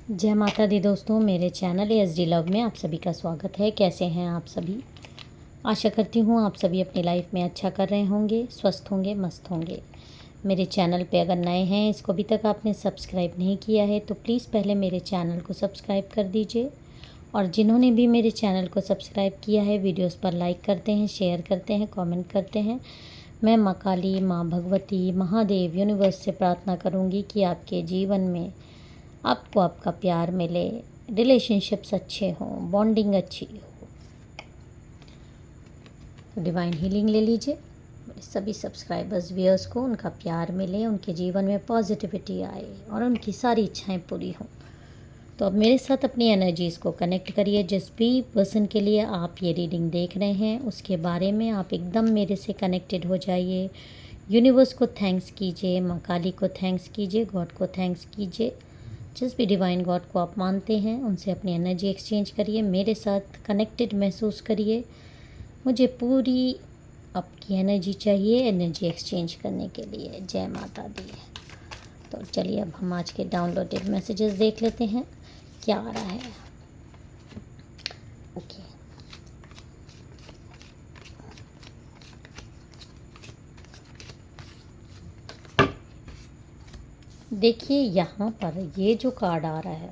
जय माता दी दोस्तों, मेरे चैनल एसडी लव में आप सभी का स्वागत है। कैसे हैं आप सभी? आशा करती हूँ आप सभी अपनी लाइफ में अच्छा कर रहे होंगे, स्वस्थ होंगे, मस्त होंगे। मेरे चैनल पे अगर नए हैं, इसको अभी तक आपने सब्सक्राइब नहीं किया है तो प्लीज़ पहले मेरे चैनल को सब्सक्राइब कर दीजिए। और जिन्होंने भी मेरे चैनल को सब्सक्राइब किया है, वीडियोस पर लाइक करते हैं, शेयर करते हैं, कमेंट करते हैं। मैं माँ काली, माँ भगवती, महादेव, यूनिवर्स से प्रार्थना करूँगी कि आपके जीवन में आपको आपका प्यार मिले, रिलेशनशिप्स अच्छे हों, बॉन्डिंग अच्छी हो। तो डिवाइन हीलिंग ले लीजिए। मेरे सभी सब्सक्राइबर्स, व्यूअर्स को उनका प्यार मिले, उनके जीवन में पॉजिटिविटी आए और उनकी सारी इच्छाएं पूरी हों। तो अब मेरे साथ अपनी एनर्जीज़ को कनेक्ट करिए। जिस भी पर्सन के लिए आप ये रीडिंग देख रहे हैं उसके बारे में आप एकदम मेरे से कनेक्टेड हो जाइए। यूनिवर्स को थैंक्स कीजिए, माँ काली को थैंक्स कीजिए, गॉड को थैंक्स कीजिए। जिस भी डिवाइन गॉड को आप मानते हैं उनसे अपनी एनर्जी एक्सचेंज करिए, मेरे साथ कनेक्टेड महसूस करिए। मुझे पूरी आपकी एनर्जी चाहिए एनर्जी एक्सचेंज करने के लिए। जय माता दी। तो चलिए अब हम आज के डाउनलोडेड मैसेजेस देख लेते हैं क्या आ रहा है। ओके, देखिए यहाँ पर ये जो कार्ड आ रहा है,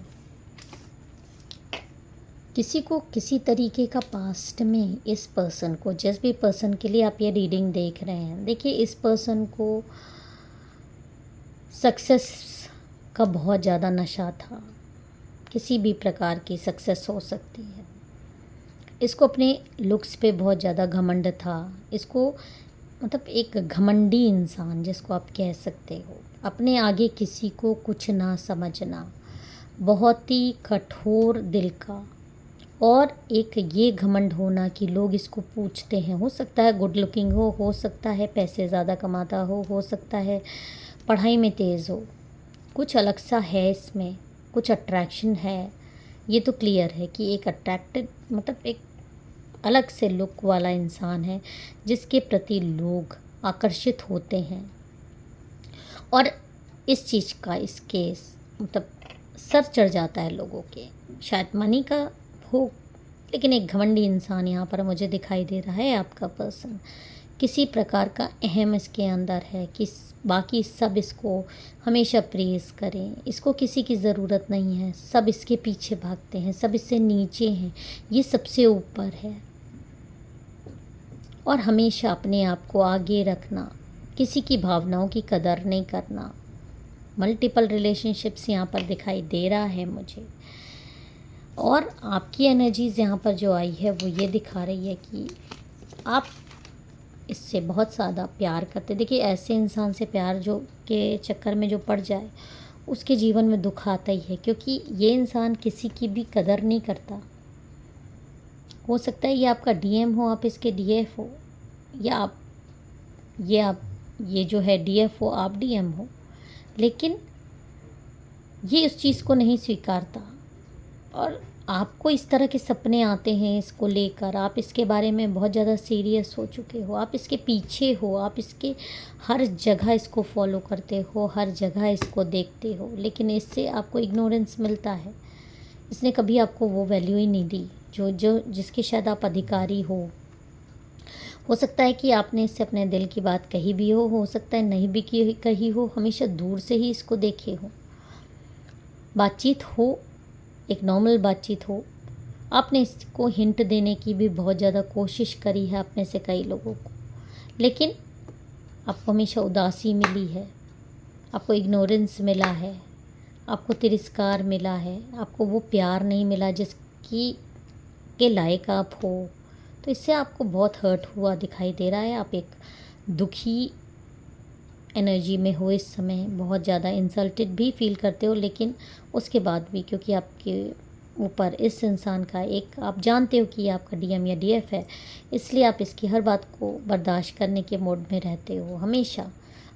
किसी को किसी तरीके का पास्ट में इस पर्सन को, जिस भी पर्सन के लिए आप ये रीडिंग देख रहे हैं, देखिए इस पर्सन को सक्सेस का बहुत ज़्यादा नशा था। किसी भी प्रकार की सक्सेस हो सकती है। इसको अपने लुक्स पे बहुत ज़्यादा घमंड था। इसको मतलब एक घमंडी इंसान जिसको आप कह सकते हो, अपने आगे किसी को कुछ ना समझना, बहुत ही कठोर दिल का। और एक ये घमंड होना कि लोग इसको पूछते हैं, हो सकता है गुड लुकिंग हो सकता है पैसे ज़्यादा कमाता हो सकता है पढ़ाई में तेज़ हो, कुछ अलग सा है इसमें, कुछ अट्रैक्शन है। ये तो क्लियर है कि एक अट्रैक्टेड मतलब एक अलग से लुक वाला इंसान है जिसके प्रति लोग आकर्षित होते हैं। और इस चीज़ का इसके मतलब सर चढ़ जाता है लोगों के, शायद मनी का हो, लेकिन एक घमंडी इंसान यहाँ पर मुझे दिखाई दे रहा है। आपका पर्सन किसी प्रकार का अहम इसके अंदर है कि बाकी सब इसको हमेशा प्रेज़ करें, इसको किसी की ज़रूरत नहीं है, सब इसके पीछे भागते हैं, सब इससे नीचे हैं, ये सबसे ऊपर है। और हमेशा अपने आप को आगे रखना, किसी की भावनाओं की कदर नहीं करना। मल्टीपल रिलेशनशिप्स यहाँ पर दिखाई दे रहा है मुझे। और आपकी एनर्जीज़ यहाँ पर जो आई है वो ये दिखा रही है कि आप इससे बहुत ज़्यादा प्यार करते। देखिए ऐसे इंसान से प्यार जो के चक्कर में जो पड़ जाए उसके जीवन में दुख आता ही है, क्योंकि ये इंसान किसी की भी कदर नहीं करता। हो सकता है ये आपका डीएम हो, आप इसके डीएफ हो, या आप ये जो है डीएफ हो, आप डीएम हो, लेकिन ये उस चीज़ को नहीं स्वीकारता। और आपको इस तरह के सपने आते हैं इसको लेकर, आप इसके बारे में बहुत ज़्यादा सीरियस हो चुके हो, आप इसके पीछे हो, आप इसके हर जगह इसको फॉलो करते हो, हर जगह इसको देखते हो, लेकिन इससे आपको इग्नोरेंस मिलता है। इसने कभी आपको वो वैल्यू ही नहीं दी जो जिसके शायद आप अधिकारी हो सकता है कि आपने इससे अपने दिल की बात कही भी हो सकता है नहीं भी कही हो, हमेशा दूर से ही इसको देखे हो, बातचीत हो, एक नॉर्मल बातचीत हो, आपने इसको हिंट देने की भी बहुत ज़्यादा कोशिश करी है आप में से कई लोगों को, लेकिन आपको हमेशा उदासी मिली है, आपको इग्नोरेंस मिला है, आपको तिरस्कार मिला है, आपको वो प्यार नहीं मिला जिसकी के लायक आप हो। तो इससे आपको बहुत हर्ट हुआ दिखाई दे रहा है। आप एक दुखी एनर्जी में हो इस समय, बहुत ज़्यादा इंसल्टेड भी फील करते हो, लेकिन उसके बाद भी क्योंकि आपके ऊपर इस इंसान का एक, आप जानते हो कि ये आपका डीएम या डीएफ है, इसलिए आप इसकी हर बात को बर्दाश्त करने के मोड में रहते हो। हमेशा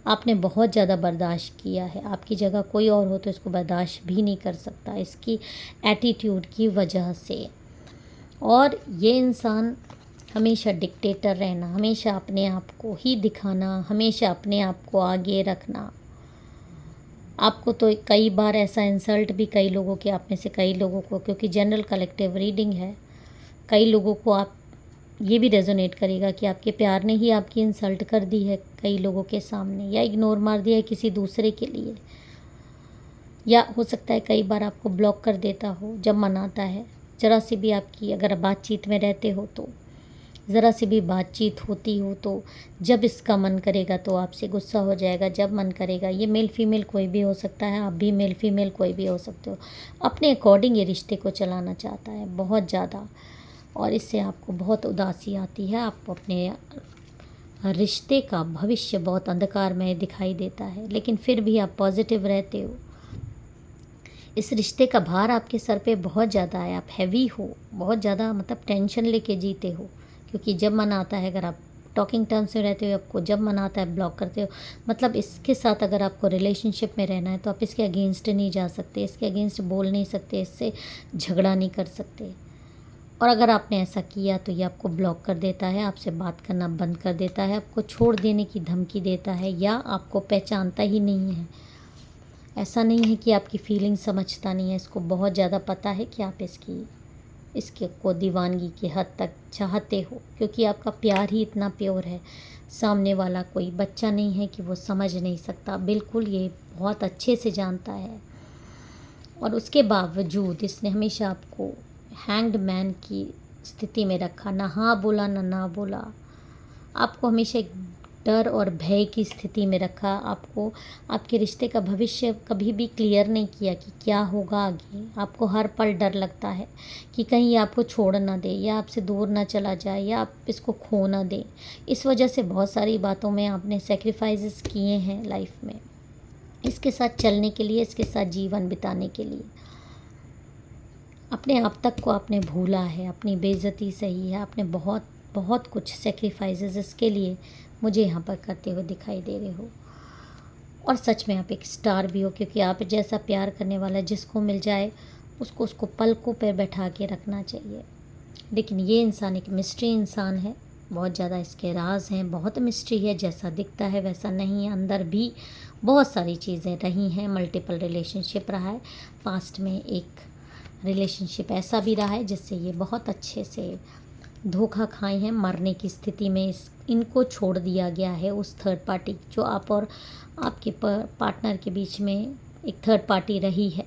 आपने बहुत ज़्यादा बर्दाश्त किया है, आपकी जगह कोई और हो तो इसको बर्दाश्त भी नहीं कर सकता इसकी एटीट्यूड की वजह से। और ये इंसान हमेशा डिक्टेटर रहना, हमेशा अपने आप को ही दिखाना, हमेशा अपने आप को आगे रखना, आपको तो कई बार ऐसा इंसल्ट भी कई लोगों के, आप में से कई लोगों को, क्योंकि जनरल कलेक्टिव रीडिंग है, कई लोगों को आप ये भी रेजोनेट करेगा कि आपके प्यार ने ही आपकी इंसल्ट कर दी है कई लोगों के सामने, या इग्नोर मार दिया है किसी दूसरे के लिए, या हो सकता है कई बार आपको ब्लॉक कर देता हो जब मन आता है। ज़रा सी भी आपकी अगर बातचीत में रहते हो तो, ज़रा सी भी बातचीत होती हो तो जब इसका मन करेगा तो आपसे गुस्सा हो जाएगा, जब मन करेगा, ये मेल फीमेल कोई भी हो सकता है, आप भी मेल फीमेल कोई भी हो सकते हो, अपने अकॉर्डिंग ये रिश्ते को चलाना चाहता है बहुत ज़्यादा, और इससे आपको बहुत उदासी आती है। आपको अपने रिश्ते का भविष्य बहुत अंधकारमय दिखाई देता है, लेकिन फिर भी आप पॉजिटिव रहते हो। इस रिश्ते का भार आपके सर पे बहुत ज़्यादा है, आप हैवी हो बहुत ज़्यादा, मतलब टेंशन लेके जीते हो, क्योंकि जब मन आता है, अगर आप टॉकिंग टर्म्स में रहते हो, आपको जब मन आता है ब्लॉक करते हो, मतलब इसके साथ अगर आपको रिलेशनशिप में रहना है तो आप इसके अगेंस्ट नहीं जा सकते, इसके अगेंस्ट बोल नहीं सकते, इससे झगड़ा नहीं कर सकते, और अगर आपने ऐसा किया तो ये आपको ब्लॉक कर देता है, आपसे बात करना बंद कर देता है, आपको छोड़ देने की धमकी देता है, या आपको पहचानता ही नहीं है। ऐसा नहीं है कि आपकी फीलिंग समझता नहीं है, इसको बहुत ज़्यादा पता है कि आप इसके को दीवानगी की हद तक चाहते हो, क्योंकि आपका प्यार ही इतना प्योर है। सामने वाला कोई बच्चा नहीं है कि वो समझ नहीं सकता, बिल्कुल ये बहुत अच्छे से जानता है, और उसके बावजूद इसने हमेशा आपको हैंग्ड मैन की स्थिति में रखा, ना हाँ बोला ना बोला, आपको हमेशा एक डर और भय की स्थिति में रखा, आपको आपके रिश्ते का भविष्य कभी भी क्लियर नहीं किया कि क्या होगा आगे। आपको हर पल डर लगता है कि कहीं ये आपको छोड़ ना दे, या आपसे दूर ना चला जाए, या आप इसको खो ना दे। इस वजह से बहुत सारी बातों में आपने सेक्रीफाइसेस किए हैं लाइफ में, इसके साथ चलने के लिए, इसके साथ जीवन बिताने के लिए। अपने आप तक को आपने भूला है, अपनी बेइज्जती सही है, आपने बहुत बहुत कुछ सेक्रीफाइसेस इसके लिए मुझे यहाँ पर करते हुए दिखाई दे रहे हो। और सच में आप एक स्टार भी हो, क्योंकि आप जैसा प्यार करने वाला जिसको मिल जाए उसको पलकों पर बैठा के रखना चाहिए। लेकिन ये इंसान एक मिस्ट्री इंसान है, बहुत ज़्यादा इसके राज हैं, बहुत मिस्ट्री है, जैसा दिखता है वैसा नहीं है, अंदर भी बहुत सारी चीज़ें रही हैं। मल्टीपल रिलेशनशिप रहा है, पास्ट में एक रिलेशनशिप ऐसा भी रहा है जिससे ये बहुत अच्छे से धोखा खाए हैं, मरने की स्थिति में इनको छोड़ दिया गया है उस थर्ड पार्टी, जो आप और आपके पार्टनर के बीच में एक थर्ड पार्टी रही है।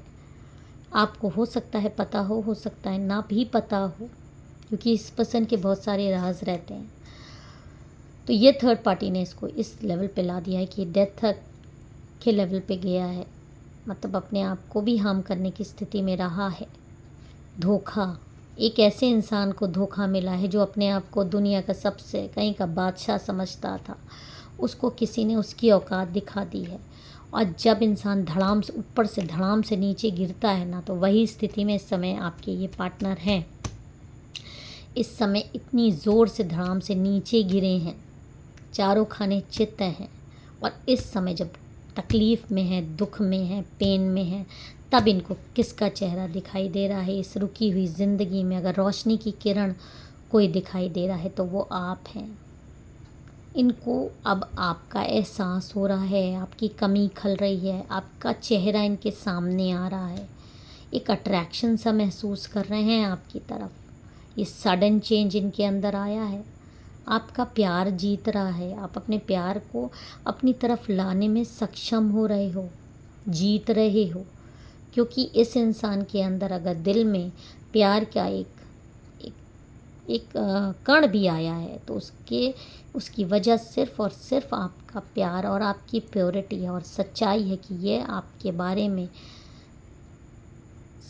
आपको हो सकता है पता हो सकता है ना भी पता हो, क्योंकि इस पर्सन के बहुत सारे राज रहते हैं। तो ये थर्ड पार्टी ने इसको इस लेवल पे ला दिया है कि डेथ के लेवल पे गया है, मतलब अपने आप को भी हार्म करने की स्थिति में रहा है। धोखा, एक ऐसे इंसान को धोखा मिला है जो अपने आप को दुनिया का सबसे कहीं का बादशाह समझता था, उसको किसी ने उसकी औकात दिखा दी है। और जब इंसान धड़ाम से ऊपर से धड़ाम से नीचे गिरता है ना, तो वही स्थिति में इस समय आपके ये पार्टनर हैं, इस समय इतनी ज़ोर से धड़ाम से नीचे गिरे हैं, चारों खाने चित्त हैं, और इस समय जब तकलीफ़ में है, दुख में है, पेन में है, तब इनको किसका चेहरा दिखाई दे रहा है इस रुकी हुई ज़िंदगी में। अगर रोशनी की किरण कोई दिखाई दे रहा है तो वो आप हैं। इनको अब आपका एहसास हो रहा है, आपकी कमी खल रही है, आपका चेहरा इनके सामने आ रहा है, एक अट्रैक्शन सा महसूस कर रहे हैं आपकी तरफ। ये सडन चेंज इनके अंदर आया है, आपका प्यार जीत रहा है, आप अपने प्यार को अपनी तरफ लाने में सक्षम हो रहे हो, जीत रहे हो, क्योंकि इस इंसान के अंदर अगर दिल में प्यार का एक कण भी आया है तो उसकी वजह सिर्फ़ और सिर्फ आपका प्यार और आपकी प्योरिटी है और सच्चाई है कि ये आपके बारे में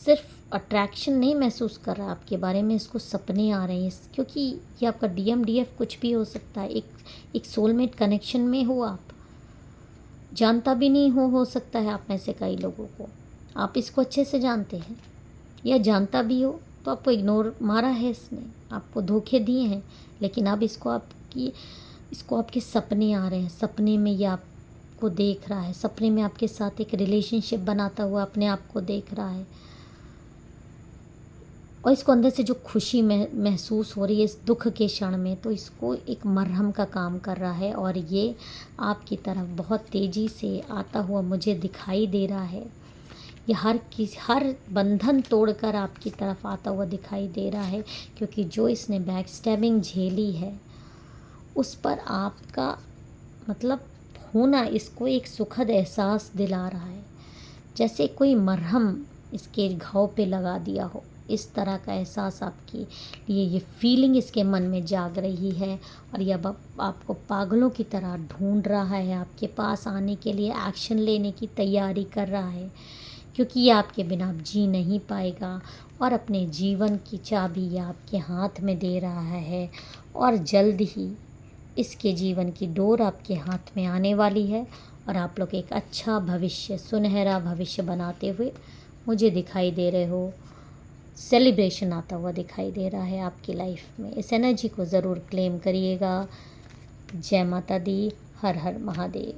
सिर्फ अट्रैक्शन नहीं महसूस कर रहा है, आपके बारे में इसको सपने आ रहे हैं, क्योंकि ये आपका DMDF कुछ भी हो सकता है। एक सोलमेट कनेक्शन में हो, आप जानता भी नहीं हो सकता है आप में से कई लोगों को, आप इसको अच्छे से जानते हैं, या जानता भी हो तो आपको इग्नोर मारा है इसने, आपको धोखे दिए हैं, लेकिन अब इसको आपके सपने आ रहे हैं, सपने में ये आपको देख रहा है, सपने में आपके साथ एक रिलेशनशिप बनाता हुआ अपने आप को देख रहा है। और इसको अंदर से जो खुशी महसूस हो रही है इस दुख के क्षण में, तो इसको एक मरहम का काम कर रहा है और ये आपकी तरफ बहुत तेज़ी से आता हुआ मुझे दिखाई दे रहा है। ये हर बंधन तोड़कर आपकी तरफ आता हुआ दिखाई दे रहा है, क्योंकि जो इसने बैक स्टैबिंग झेली है उस पर आपका मतलब होना इसको एक सुखद एहसास दिला रहा है, जैसे कोई मरहम इसके घाव पे लगा दिया हो। इस तरह का एहसास आपके लिए ये फीलिंग इसके मन में जाग रही है और यह आपको पागलों की तरह ढूंढ रहा है, आपके पास आने के लिए एक्शन लेने की तैयारी कर रहा है, क्योंकि ये आपके बिना अब जी नहीं पाएगा और अपने जीवन की चाबी ये आपके हाथ में दे रहा है और जल्द ही इसके जीवन की डोर आपके हाथ में आने वाली है और आप लोग एक अच्छा भविष्य, सुनहरा भविष्य बनाते हुए मुझे दिखाई दे रहे हो। सेलिब्रेशन आता हुआ दिखाई दे रहा है आपकी लाइफ में। इस एनर्जी को ज़रूर क्लेम करिएगा। जय माता दी, हर हर महादेव।